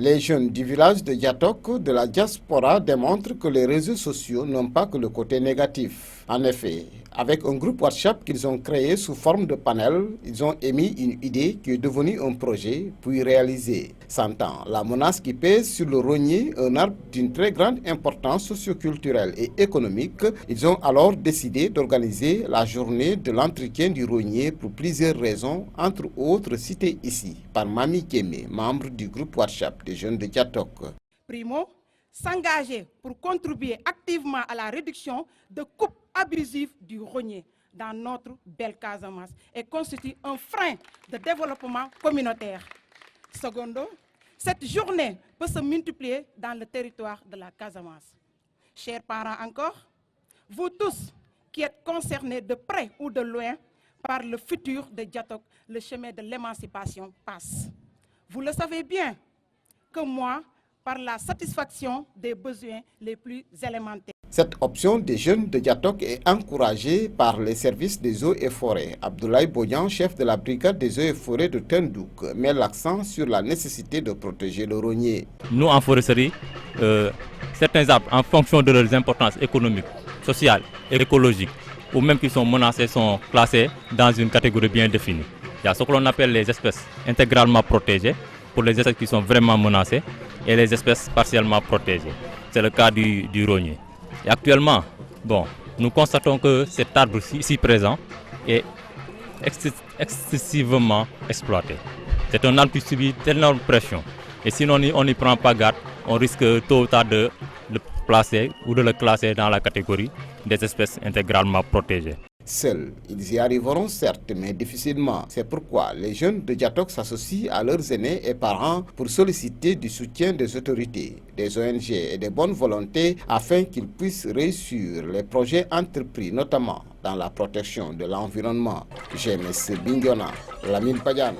Les jeunes du village de Diatok de la diaspora démontrent que les réseaux sociaux n'ont pas que le côté négatif. En effet, avec un groupe WhatsApp qu'ils ont créé sous forme de panel, ils ont émis une idée qui est devenue un projet puis réalisé. Sentant la menace qui pèse sur le rognier, un arbre d'une très grande importance socioculturelle et économique, ils ont alors décidé d'organiser la journée de l'entretien du rognier pour plusieurs raisons, entre autres citées ici par Mami Kémé, membre du groupe WhatsApp des jeunes de Diatok. Primo, s'engager pour contribuer activement à la réduction de coupes abusives du rognier dans notre belle Casamance et constitue un frein de développement communautaire. Secondo, cette journée peut se multiplier dans le territoire de la Casamance. Chers parents encore, vous tous qui êtes concernés de près ou de loin par le futur de Diatok, le chemin de l'émancipation passe. Vous le savez bien que moi, par la satisfaction des besoins les plus élémentaires. Cette option des jeunes de Diatok est encouragée par les services des eaux et forêts. Abdoulaye Bodian, chef de la brigade des eaux et forêts de Tendouk, met l'accent sur la nécessité de protéger le rognier. Nous, en foresterie, certains arbres, en fonction de leurs importances économiques, sociales et écologiques, ou même qui sont menacés, sont classés dans une catégorie bien définie. Il y a ce que l'on appelle les espèces intégralement protégées, pour les espèces qui sont vraiment menacées, et les espèces partiellement protégées. C'est le cas du rognier. Et actuellement, nous constatons que cet arbre ici présent est excessivement exploité. C'est un arbre qui subit d'énormes pressions. Et si on n'y prend pas garde, on risque tôt ou tard de le placer ou de le classer dans la catégorie des espèces intégralement protégées. Seuls, ils y arriveront certes, mais difficilement. C'est pourquoi les jeunes de Diatok s'associent à leurs aînés et parents pour solliciter du soutien des autorités, des ONG et des bonnes volontés afin qu'ils puissent réussir les projets entrepris, notamment dans la protection de l'environnement. GMS Bignona, Lamine Padiane.